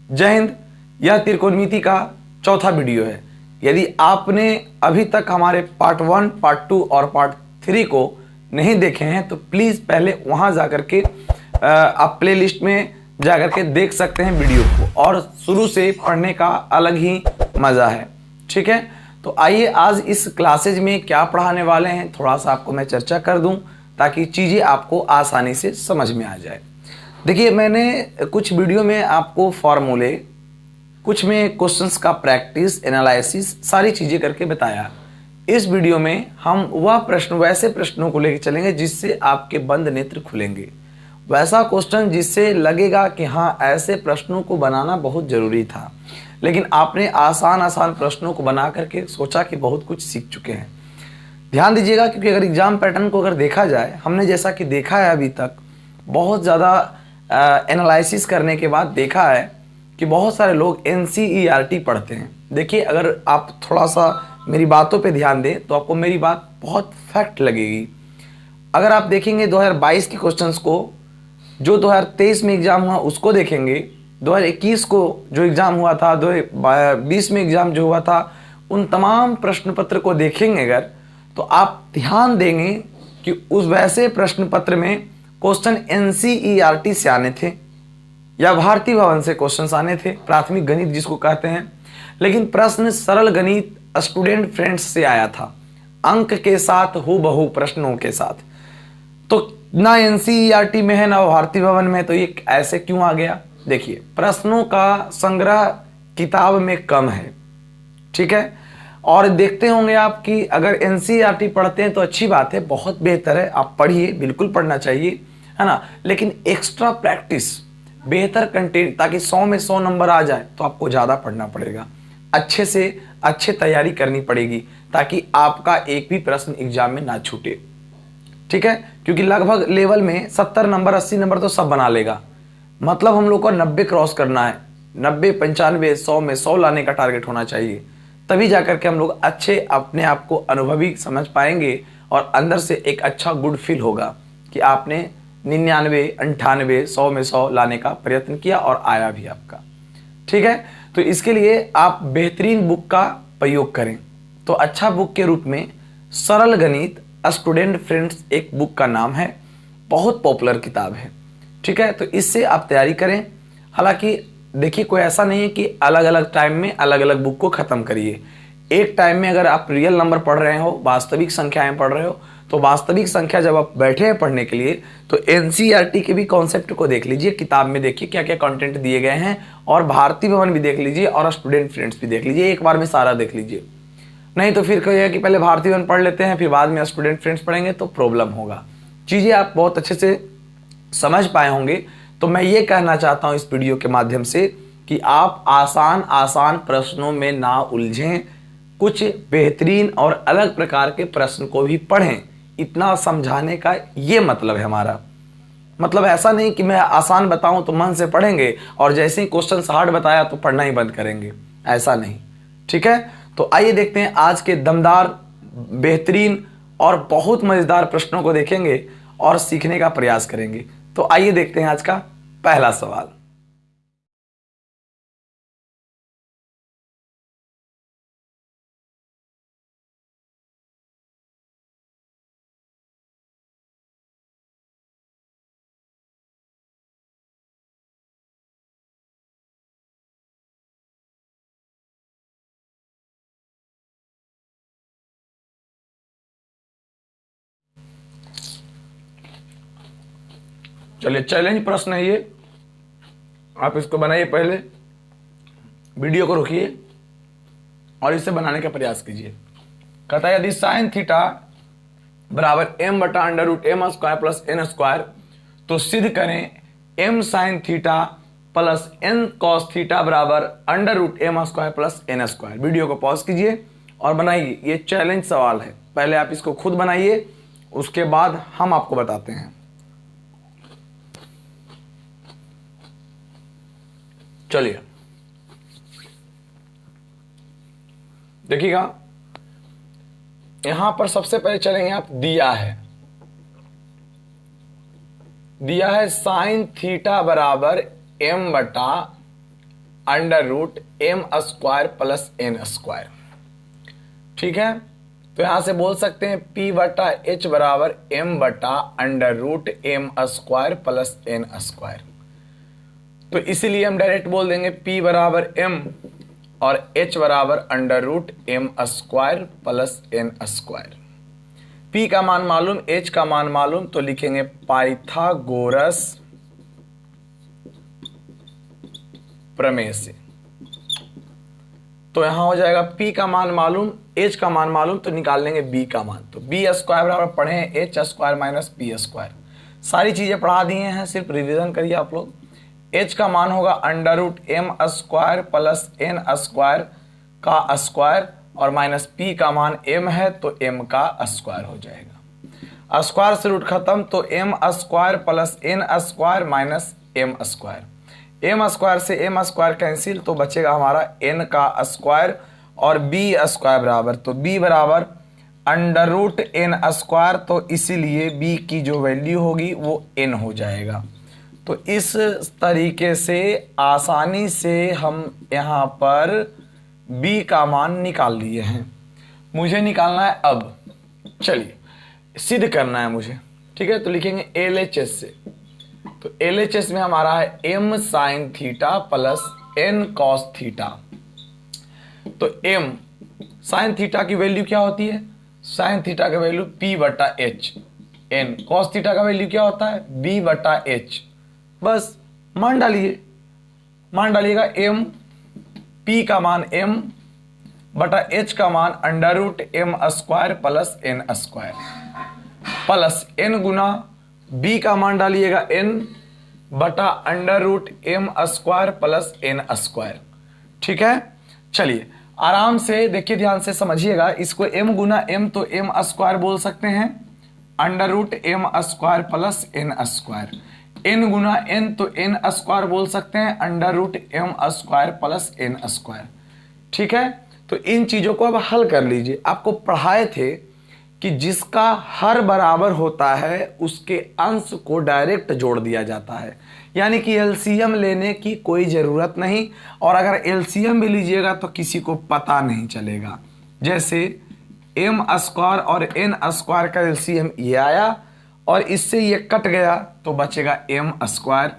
जय हिंद। यह त्रिकोणमिति का चौथा वीडियो है। यदि आपने अभी तक हमारे पार्ट 1, पार्ट 2 और पार्ट 3 को नहीं देखे हैं तो प्लीज़ पहले वहां जाकर के आप प्लेलिस्ट में जाकर के देख सकते हैं वीडियो को, और शुरू से पढ़ने का अलग ही मज़ा है। ठीक है, तो आइए आज इस क्लासेज में क्या पढ़ाने वाले हैं थोड़ा सा आपको मैं चर्चा कर दूं ताकि चीज़ें आपको आसानी से समझ में आ जाए। देखिए, मैंने कुछ वीडियो में आपको फॉर्मूले, कुछ में क्वेश्चंस का प्रैक्टिस, एनालिसिस सारी चीज़ें करके बताया। इस वीडियो में हम वैसे प्रश्नों को लेकर चलेंगे जिससे आपके बंद नेत्र खुलेंगे। वैसा क्वेश्चन जिससे लगेगा कि हाँ, ऐसे प्रश्नों को बनाना बहुत ज़रूरी था, लेकिन आपने आसान प्रश्नों को बना करके सोचा कि बहुत कुछ सीख चुके हैं। ध्यान दीजिएगा, क्योंकि अगर एग्जाम पैटर्न को अगर देखा जाए, हमने जैसा कि देखा है अभी तक बहुत ज़्यादा एनालिसिस करने के बाद देखा है कि बहुत सारे लोग NCERT पढ़ते हैं। देखिए, अगर आप थोड़ा सा मेरी बातों पे ध्यान दें तो आपको मेरी बात बहुत फैक्ट लगेगी। अगर आप देखेंगे 2022 के क्वेश्चंस को, जो 2023 में एग्ज़ाम हुआ उसको देखेंगे, 2021 को जो एग्ज़ाम हुआ था, 2020 में एग्ज़ाम जो हुआ था, उन तमाम प्रश्न पत्र को देखेंगे अगर, तो आप ध्यान देंगे कि उस वैसे प्रश्न पत्र में क्वेश्चन NCERT से आने थे या भारतीय भवन से क्वेश्चंस आने थे, प्राथमिक गणित जिसको कहते हैं, लेकिन प्रश्न सरल गणित स्टूडेंट फ्रेंड्स से आया था, अंक के साथ, हूबहू प्रश्नों के साथ। तो ना NCERT में है ना भारतीय भवन में, तो ये ऐसे क्यों आ गया? देखिए, प्रश्नों का संग्रह किताब में कम है। ठीक है, और देखते होंगे आप कि अगर NCERT पढ़ते हैं तो अच्छी बात है, बहुत बेहतर है, आप पढ़िए, बिल्कुल पढ़ना चाहिए, है ना। लेकिन एक्स्ट्रा प्रैक्टिस, बेहतर कंटेंट, ताकि 100 में 100 नंबर आ जाए तो आपको ज़्यादा पढ़ना पड़ेगा, अच्छे से अच्छे तैयारी करनी पड़ेगी ताकि आपका एक भी प्रश्न एग्जाम में ना छूटे। ठीक है, क्योंकि लगभग लेवल में 70 नंबर 80 नंबर तो सब बना लेगा, मतलब हम लोग को 90 क्रॉस करना है, 90 95 100 में 100 लाने का टारगेट होना चाहिए, तभी जाकर के हम लोग अच्छे अपने आप को अनुभवी समझ पाएंगे और अंदर से एक अच्छा गुड फील होगा कि आपने 99 98 100 में 100 लाने का प्रयत्न किया और आया भी आपका। ठीक है, तो इसके लिए आप बेहतरीन बुक का प्रयोग करें। तो अच्छा बुक के रूप में सरल गणित स्टूडेंट फ्रेंड्स एक बुक का नाम है, बहुत पॉपुलर किताब है। ठीक है, तो इससे आप तैयारी करें। हालांकि देखिए, कोई ऐसा नहीं है कि अलग अलग टाइम में अलग अलग बुक को ख़त्म करिए। एक टाइम में अगर आप रियल नंबर पढ़ रहे हो, वास्तविक संख्याएं पढ़ रहे हो, तो वास्तविक संख्या जब आप बैठे हैं पढ़ने के लिए तो NCERT के भी कॉन्सेप्ट को देख लीजिए, किताब में देखिए क्या क्या कंटेंट दिए गए हैं, और भारतीय भवन भी देख लीजिए और स्टूडेंट फ्रेंड्स भी देख लीजिए, एक बार में सारा देख लीजिए। नहीं तो फिर कहिए कि पहले भारतीय भवन पढ़ लेते हैं फिर बाद में स्टूडेंट फ्रेंड्स पढ़ेंगे, तो प्रॉब्लम होगा। चीज़ें आप बहुत अच्छे से समझ पाए होंगे। तो मैं ये कहना चाहता हूँ इस वीडियो के माध्यम से कि आप आसान प्रश्नों में ना उलझें, कुछ बेहतरीन और अलग प्रकार के प्रश्न को भी पढ़ें। इतना समझाने का ये मतलब है हमारा। मतलब ऐसा नहीं कि मैं आसान बताऊं तो मन से पढ़ेंगे और जैसे ही क्वेश्चन हार्ड बताया तो पढ़ना ही बंद करेंगे, ऐसा नहीं। ठीक है, तो आइए देखते हैं आज के दमदार, बेहतरीन और बहुत मजेदार प्रश्नों को देखेंगे और सीखने का प्रयास करेंगे। तो आइए देखते हैं आज का पहला सवाल। चलिए, चैलेंज प्रश्न है ये, आप इसको बनाइए, पहले वीडियो को रोकिए और इसे बनाने का प्रयास कीजिए। कहता है यदि साइन थीटा बराबर m/√m² प्लस n², तो सिद्ध करें m sign theta plus n cos theta बराबर √m² प्लस n²। वीडियो को पॉज कीजिए और बनाइए, ये चैलेंज सवाल है। पहले आप इसको खुद बनाइए, उसके बाद हम आपको बताते हैं। चलिए देखिएगा, यहां पर सबसे पहले चलेंगे आप, दिया है साइन थीटा बराबर m/√m²। Under root M square plus N square. ठीक है, तो यहां से बोल सकते हैं P बटा H बराबर M बटा under root M square plus N square. तो इसीलिए हम डायरेक्ट बोल देंगे P बराबर M और H बराबर under root M square plus N square. P का मान मालूम, H का मान मालूम, तो लिखेंगे पाइथागोरस प्रमेय से। तो यहां हो जाएगा P का मान मालूम, H का मान मालूम, तो निकाल लेंगे B का मान। तो B स्क्वायर बराबर पढ़े हैं H square minus P square. सारी चीजें पढ़ा दी हैं, सिर्फ रिवीजन करिए आप लोग। H का मान होगा under root M square plus N square का स्क्वायर और माइनस P का मान M है तो M का स्क्वायर हो जाएगा। स्क्वायर से रूट खत्म, तो M square plus N square minus M square. M square से M स्क्वायर कैंसिल, तो बचेगा हमारा N का स्क्वायर और B स्क्वायर बराबर, तो B बराबर अंडर रूट एन स्क्वायर, तो इसीलिए B की जो वैल्यू होगी वो N हो जाएगा। तो इस तरीके से आसानी से हम यहाँ पर B का मान निकाल लिए हैं। मुझे निकालना है अब, चलिए सिद्ध करना है मुझे। ठीक है, तो लिखेंगे LHS से। तो LHS में हमारा है M sign theta plus N cos theta. तो M साइन थीटा की वैल्यू क्या होती है? साइन थीटा का वैल्यू P बटा H। N कॉस थीटा का वैल्यू क्या होता है? B बटा H। बस मान डालिए, मान डालिएगा M, P का मान M बटा H का मान under root M square plus N square plus N गुना B का मान डालिएगा N बटा under root M square plus N square. ठीक है, चलिए आराम से देखिए, ध्यान से समझिएगा। इसको M गुना M तो M स्क्वायर बोल सकते हैं, under root M square plus N square. N गुना N तो N स्क्वायर बोल सकते हैं, under root M square plus N square. ठीक है, तो इन चीजों को अब हल कर लीजिए। आपको पढ़ाए थे कि जिसका हर बराबर होता है उसके अंश को डायरेक्ट जोड़ दिया जाता है, यानी कि एलसीएम लेने की कोई ज़रूरत नहीं, और अगर एलसीएम भी लीजिएगा तो किसी को पता नहीं चलेगा। जैसे एम स्क्वायर और एन स्क्वायर का एलसीएम ये आया और इससे ये कट गया तो बचेगा एम स्क्वायर,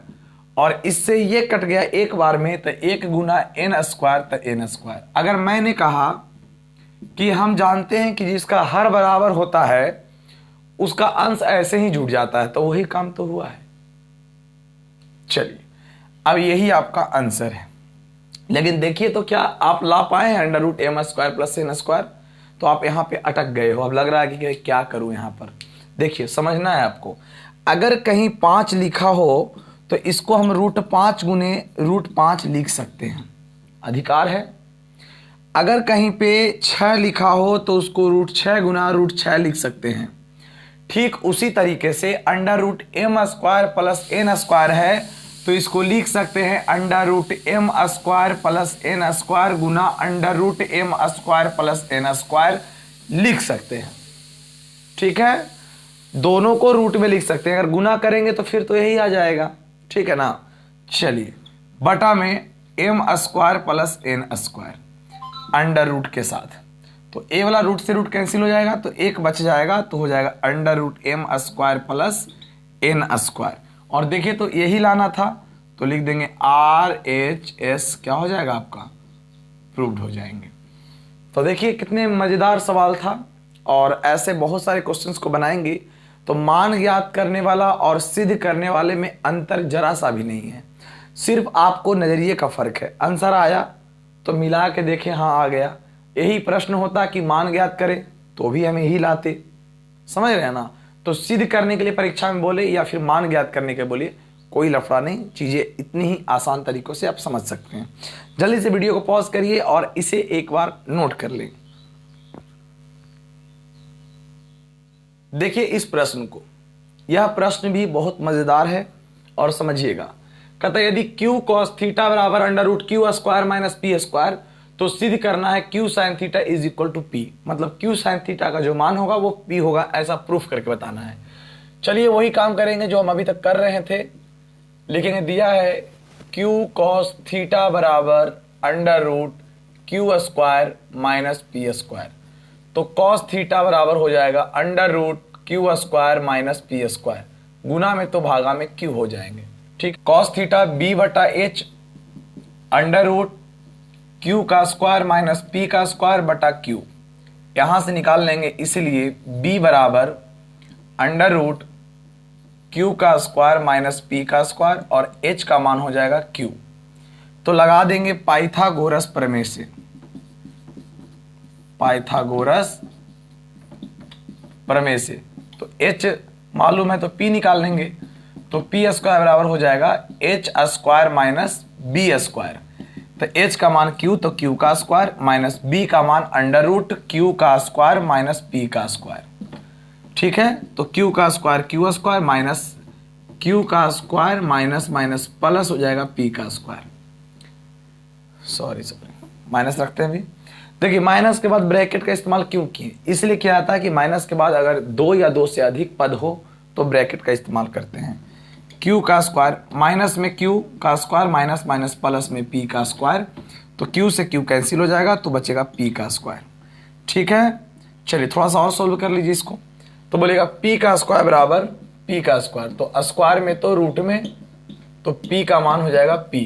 और इससे ये कट गया एक बार में तो एक गुना एन स्क्वायर तो एन स्क्वायर। अगर मैंने कहा कि हम जानते हैं कि जिसका हर बराबर होता है उसका अंश ऐसे ही जुड़ जाता है, तो वही काम तो हुआ है। चलिए अब यही आपका आंसर है, लेकिन देखिए तो क्या आप ला पाए हैं under root M square plus N square? तो आप यहाँ पे अटक गए हो। अब लग रहा है कि क्या करूं यहाँ पर। देखिए समझना है आपको, अगर कहीं 5 लिखा हो तो इसको हम √5 गुने √5 लिख सकते हैं, अधिकार है। अगर कहीं पे 6 लिखा हो तो उसको √6 गुना √6 लिख सकते हैं। ठीक उसी तरीके से under root M square plus N square है तो इसको लिख सकते हैं under root M square plus N square गुना under root M square plus N square लिख सकते हैं। ठीक है, दोनों को रूट में लिख सकते हैं। अगर गुना करेंगे तो फिर तो यही आ जाएगा, ठीक है ना। चलिए बटा में M square plus N square under root के साथ, तो ए वाला रूट से रूट कैंसिल हो जाएगा तो एक बच जाएगा, तो हो जाएगा under root M square plus N square. और देखिए तो यही लाना था तो लिख देंगे RHS, क्या हो जाएगा आपका, प्रूव्ड हो जाएंगे। तो देखिए कितने मजेदार सवाल था, और ऐसे बहुत सारे क्वेश्चंस को बनाएंगे तो मान ज्ञात करने वाला और सिद्ध करने वाले में अंतर जरा सा भी नहीं है, सिर्फ आपको नजरिए का फर्क है। आंसर आया तो मिला के देखें, हाँ आ गया। यही प्रश्न होता कि मान ज्ञात करें तो भी हम यही लाते, समझ रहे हैं ना। तो सिद्ध करने के लिए परीक्षा में बोले या फिर मान ज्ञात करने के बोले, कोई लफड़ा नहीं, चीजें इतनी ही आसान तरीकों से आप समझ सकते हैं। जल्दी से वीडियो को पॉज करिए और इसे एक बार नोट कर लें। देखिए इस प्रश्न को, यह प्रश्न भी बहुत मजेदार है और समझिएगा। कहता है यदि q cos थीटा बराबर under root q square minus P square, तो सिद्ध करना है q sine theta is equal to p, मतलब q साइन थीटा का जो मान होगा वो p होगा, ऐसा प्रूफ करके बताना है। चलिए वही काम करेंगे जो हम अभी तक कर रहे थे। लिखेंगे दिया है क्यू कॉस थीटा बराबर under root q square minus P square. तो कॉस थीटा बराबर हो जाएगा under root q square minus P square, गुना में तो भागा में क्यू हो जाएंगे। ठीक, कॉस थीटा बी बटा एच अंडर रूट क्यू का स्क्वायर माइनस पी का स्क्वायर बटा क्यू, यहां से निकाल लेंगे, इसलिए बी बराबर अंडर रूट क्यू का स्क्वायर माइनस पी का स्क्वायर और एच का मान हो जाएगा क्यू। तो लगा देंगे पाइथागोरस प्रमेय से, पाइथागोरस प्रमेय से। तो एच मालूम है तो पी निकाल लेंगे, तो पी स्क्वायर बराबर हो जाएगा H square minus B square. तो एच का मान क्यू, तो क्यू का स्क्वायर माइनस बी का मान अंडर रूट क्यू का स्क्वायर माइनस पी का स्क्वायर। ठीक है, तो क्यू का square Q square minus Q का स्क्वायर माइनस माइनस प्लस हो जाएगा पी का स्क्वायर। सॉरी माइनस रखते हैं भी। देखिए माइनस के बाद ब्रैकेट का इस्तेमाल क्यों किए, इसलिए क्या आता है कि माइनस के बाद अगर दो या दो से अधिक पद हो तो ब्रैकेट का इस्तेमाल करते हैं। क्यू का स्क्वायर माइनस में क्यू का स्क्वायर माइनस माइनस प्लस में पी का स्क्वायर, तो क्यू से क्यू कैंसिल हो जाएगा तो बचेगा पी का स्क्वायर। ठीक है, चलिए थोड़ा सा और सोल्व कर लीजिए इसको। तो बोलेगा पी का स्क्वायर बराबर पी का स्क्वायर, तो स्क्वायर में तो रूट में, तो पी का मान हो जाएगा पी।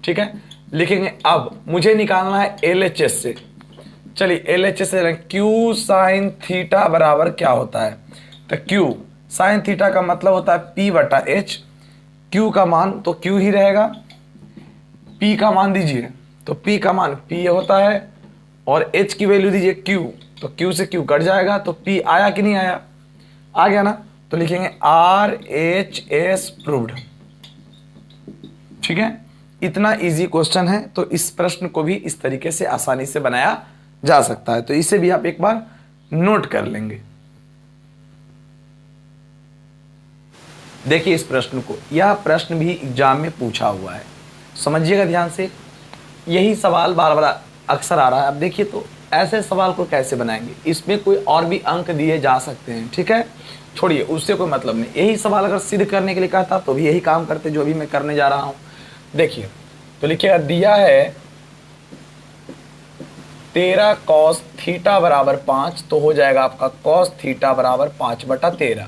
ठीक है, लिखेंगे। अब मुझे निकालना है एलएचएस से। चलिए एलएचएस से क्यू साइन थीटा बराबर क्या होता है, तो क्यू साइन थीटा का मतलब होता है पी बटा एच। क्यू का मान तो क्यू ही रहेगा, पी का मान दीजिए तो पी का मान पी होता है, और एच की वैल्यू दीजिए क्यू, तो क्यू से क्यू कट जाएगा, तो पी आया कि नहीं आया, आ गया ना। तो लिखेंगे आर एच एस प्रूव्ड। ठीक है, इतना इजी क्वेश्चन है, तो इस प्रश्न को भी इस तरीके से आसानी से बनाया जा सकता है, तो इसे भी आप एक बार नोट कर लेंगे। देखिए इस प्रश्न को, यह प्रश्न भी एग्जाम में पूछा हुआ है, समझिएगा ध्यान से। यही सवाल बार बार अक्सर आ रहा है। अब देखिए तो ऐसे सवाल को कैसे बनाएंगे, इसमें कोई और भी अंक दिए जा सकते हैं। ठीक है, छोड़िए उससे कोई मतलब नहीं, यही सवाल अगर सिद्ध करने के लिए कहता तो भी यही काम करते जो भी मैं करने जा रहा हूं। देखिए तो लिखिएगा, दिया है 13 कॉस थीटा बराबर 5, तो हो जाएगा आपका कॉस थीटा बराबर 5 बटा 13।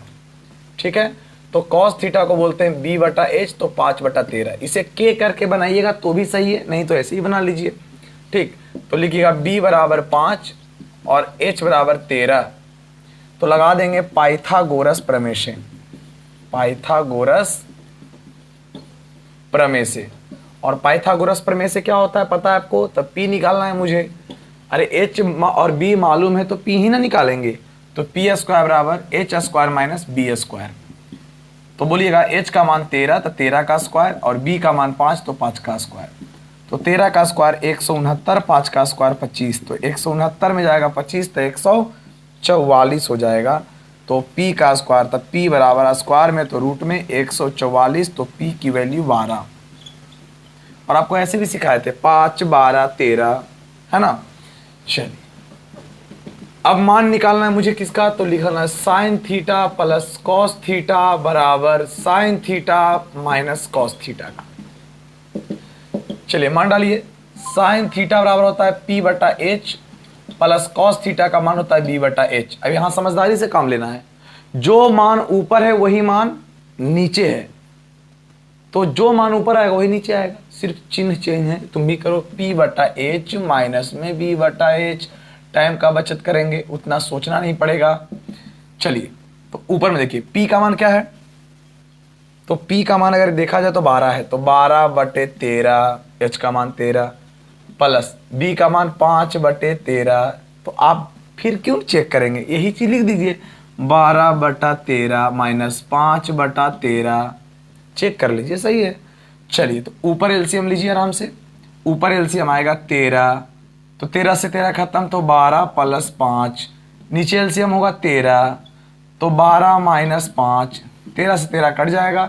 ठीक है, तो कॉस थीटा को बोलते हैं बी बटा एच, तो 5 बटा 13। इसे के करके बनाइएगा तो भी सही है, नहीं तो ऐसे ही बना लीजिए। ठीक, तो लिखिएगा बी बराबर 5 और एच बराबर 13, तो लगा देंगे पाइथागोरस प्रमेय से, पाइथागोरस प्रमेय से। और पाइथागोरस प्रमेय से क्या होता है पता है आपको, तब पी निकालना है मुझे। अरे एच और बी मालूम है तो पी ही ना निकालेंगे, तो पी स्क्वायर बराबर H square minus B square. तो बोलिएगा एच का मान 13, तो 13 का स्क्वायर, और बी का मान 5, तो 5 का स्क्वायर। तो 13 का स्क्वायर 169, 5 का स्क्वायर 25, तो 169 में जाएगा 25, तो 144 हो जाएगा। तो पी का स्क्वायर, तब पी बराबर स्क्वायर में तो रूट में 144, तो पी की वैल्यू 12। और आपको ऐसे भी सिखाए थे 5, 12, 13, है ना। चलिए अब मान निकालना है मुझे किसका, तो लिखना है sine theta plus cos theta बराबर sine theta minus cos theta का। चलिए मान डालिए, साइन थीटा बराबर होता है पी बटा एच प्लस कॉस थीटा का मान होता है बी बटा एच। अब यहां समझदारी से काम लेना है, जो मान ऊपर है वही मान नीचे है, तो जो मान ऊपर आएगा वही नीचे आएगा, सिर्फ चिन्ह चेंज है। तुम भी करो पी बटा एच माइनस में बी बटा एच, टाइम का बचत करेंगे, उतना सोचना नहीं पड़ेगा। चलिए तो ऊपर में देखिए पी का मान क्या है, तो पी का मान अगर देखा जाए तो 12 है, तो 12 बटे 13, एच का मान 13 प्लस बी का मान 5 बटे 13। तो आप फिर क्यों चेक करेंगे, यही चीज लिख दीजिए 12 बटा 13 माइनस 5 बटा 13, चेक कर लीजिए सही है। चलिए तो ऊपर एलसीएम लीजिए आराम से, ऊपर एलसीएम आएगा 13, तो 13 से 13 खत्म, तो 12 प्लस 5, नीचे एलसीएम होगा 13, तो 12 माइनस 5, 13 से 13 कट जाएगा,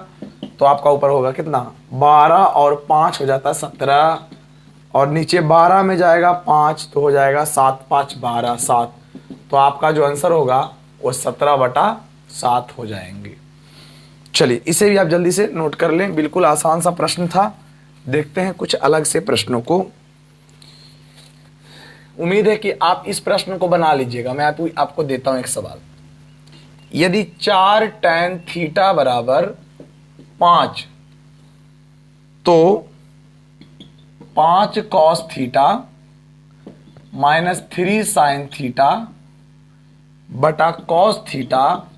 तो आपका ऊपर होगा कितना 12 और 5 हो जाता है 17, और नीचे 12 में जाएगा 5, तो हो जाएगा 7 5 12 7, तो आपका जो आंसर होगा वो 17 बटा 7 हो जाएंगे। चलिए इसे भी आप जल्दी से नोट कर लें, बिल्कुल आसान सा प्रश्न था। देखते हैं कुछ अलग से प्रश्नों को। उम्मीद है कि आप इस प्रश्न को बना लीजिएगा। मैं आपको देता हूं एक सवाल। यदि 4 tan थीटा बराबर 5, तो 5 cos theta minus 3 sin theta बटा cos theta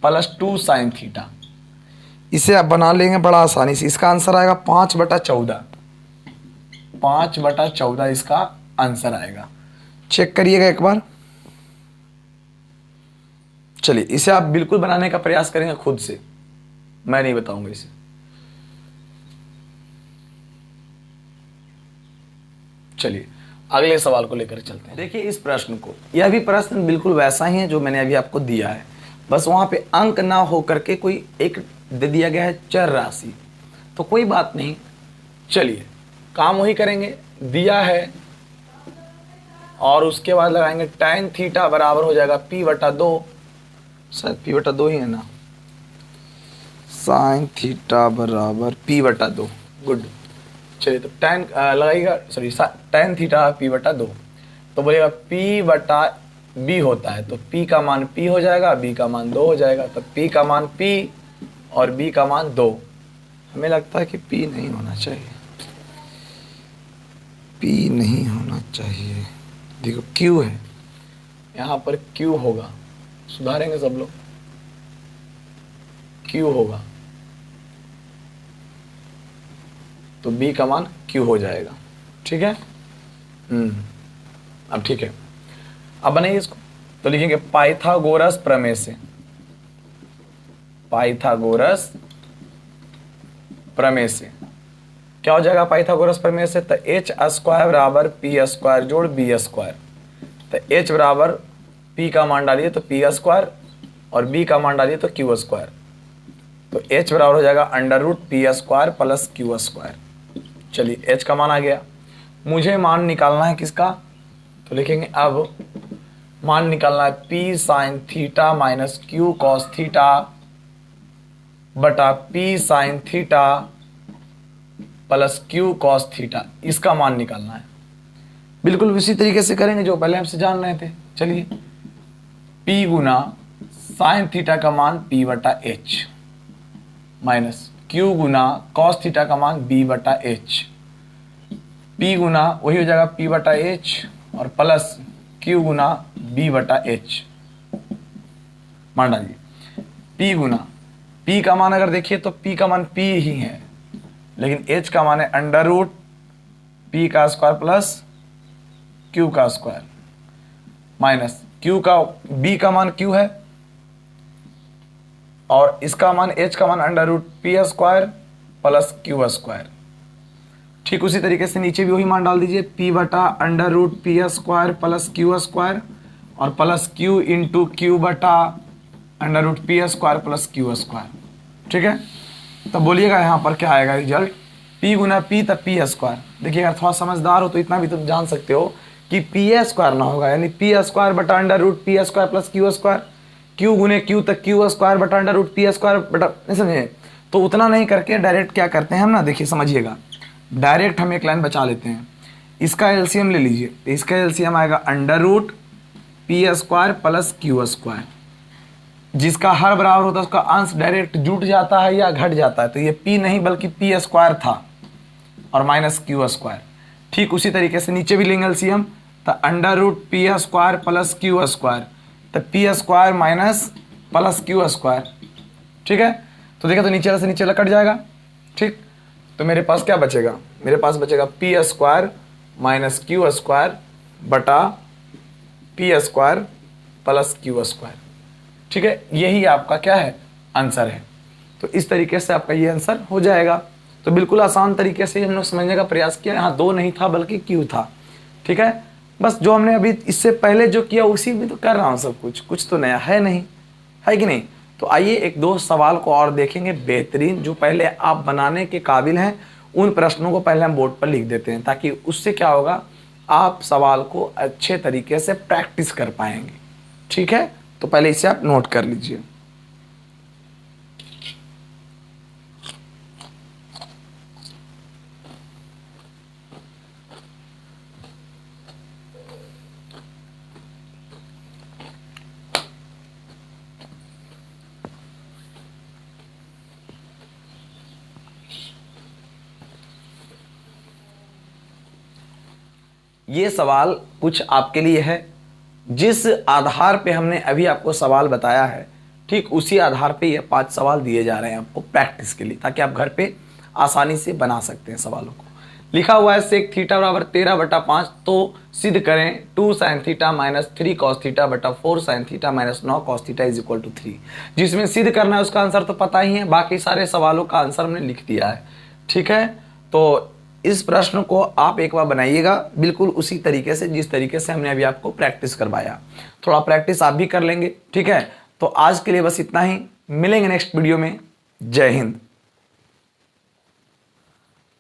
plus 2 sin theta. इसे आप बना लेंगे बड़ा आसानी से। इसका आंसर आएगा 5/14। 5/14 इसका आंसर आएगा। चेक करिएगा एक बार। चलिए इसे आप बिल्कुल बनाने का प्रयास करेंगे खुद से, मैं नहीं बताऊंगा इसे। चलिए अगले सवाल को लेकर चलते हैं। देखिए इस प्रश्न को, यह भी प्रश्न बिल्कुल वैसा ही है जो मैंने अभी आपको दिया है, बस वहां पे अंक ना हो करके कोई एक दे दिया गया है चर राशि, तो कोई बात नहीं। चलिए काम वही करेंगे, दिया है और उसके बाद लगाएंगे tan थीटा बराबर हो जाएगा p/2, शायद p/2 ही है ना, sin थीटा बराबर p/2। गुड। चलिए तो tan लगाइएगा, सॉरी tan थीटा p/2, तो बोलेगा p/b होता है, तो p का मान p हो जाएगा, b का मान 2 हो जाएगा। तो p का मान p और b का मान 2। हमें लगता है कि p नहीं होना चाहिए, p नहीं होना चाहिए। देखो q है, यहाँ पर q होगा, सुधारेंगे सब लोग, q होगा, तो b का मान q हो जाएगा। ठीक है, अब ठीक है, अब बनाइए इसको। तो लिखेंगे पाइथागोरस प्रमेय से, पाइथागोरस प्रमेय से क्या हो जाएगा पाइथागोरस प्रमेय से? तो h² बराबर p² जोड़ b²। तो h बराबर p का मान डालिए तो p² और b का मान डालिए तो q²। तो h बराबर हो जाएगा √p² प्लस q²। चलिए h का मान आ गया। मुझे मान निकालना है किसका? तो लिखेंगे अब मान निकालना है p sin theta minus q cos theta बटा p sin theta plus q cos theta. इसका मान निकालना है। बिल्कुल उसी तरीके से करेंगे जो पहले हमसे जान रहे थे। चलिए p गुना sin थीटा का मान p/h माइनस q गुना cos थीटा का मान b/h, p गुना वही हो जाएगा p/h और प्लस q गुना b/h। मान डालिए p गुना, p का मान अगर देखिए तो p का मान p ही है, लेकिन h का मान है √p² प्लस q का स्क्वायर माइनस q का, b का मान q है और इसका मान h का मान √p² प्लस q²। ठीक उसी तरीके से नीचे भी वही मान डाल दीजिए, p/√p² प्लस q² और प्लस q इंटू q बटा √p² प्लस q²। ठीक है, तब बोलिएगा यहाँ पर क्या आएगा रिजल्ट? p गुना p तब p²। देखिए अगर थोड़ा समझदार हो तो इतना भी तुम जान सकते हो कि p² ना होगा, यानी p² बटा √p² प्लस q², q गुने q तक q² बटा √p² बटा, नहीं समझे? तो उतना नहीं करके डायरेक्ट क्या करते हैं हम ना, देखिए समझिएगा, डायरेक्ट हम एक लाइन बचा लेते हैं। इसका एलसीएम ले लीजिए, तो इसका एलसीएम आएगा √p² प्लस q²। जिसका हर बराबर होता है उसका अंश डायरेक्ट जुट जाता है या घट जाता है, तो ये p नहीं बल्कि p² था और माइनस q²। ठीक उसी तरीके से नीचे भी लेंगे एलसीएम, तो √p² प्लस q², तो p² माइनस प्लस q²। ठीक है, तो देखा तो नीचे वाला से नीचे वाला कट जाएगा। ठीक, तो मेरे पास क्या बचेगा? मेरे पास बचेगा p² माइनस q² बटा p² प्लस q²। ठीक है, यही आपका क्या है? आंसर है। तो इस तरीके से आपका ये आंसर हो जाएगा। तो बिल्कुल आसान तरीके से हमने समझने का प्रयास किया। यहाँ 2 नहीं था बल्कि q था। ठीक है, बस जो हमने अभी इससे पहले जो किया उसी में तो कर रहा हूँ सब कुछ तो नया है नहीं, है कि नहीं? तो आइए एक 2 सवाल को और देखेंगे बेहतरीन, जो पहले आप बनाने के काबिल हैं। उन प्रश्नों को पहले हम बोर्ड पर लिख देते हैं, ताकि उससे क्या होगा, आप सवाल को अच्छे तरीके से प्रैक्टिस कर पाएंगे। ठीक है, तो पहले इसे आप नोट कर लीजिए। ये सवाल कुछ आपके लिए है। जिस आधार पे हमने अभी आपको सवाल बताया है, ठीक उसी आधार पे ये 5 सवाल दिए जा रहे हैं आपको प्रैक्टिस के लिए, ताकि आप घर पे आसानी से बना सकते हैं सवालों को। लिखा हुआ है सेक थीटा बराबर 13/5, तो सिद्ध करें 2 sin theta minus 3 cos theta बटा 4 sin theta minus 9 cos theta is equal to 3। जिसमें सिद्ध करना है उसका आंसर तो पता ही है, बाकी सारे सवालों का आंसर हमने लिख दिया है। ठीक है, तो इस प्रश्न को आप एक बार बनाइएगा बिल्कुल उसी तरीके से जिस तरीके से हमने अभी आपको प्रैक्टिस करवाया। थोड़ा प्रैक्टिस आप भी कर लेंगे। ठीक है, तो आज के लिए बस इतना ही, मिलेंगे नेक्स्ट वीडियो में। जय हिंद।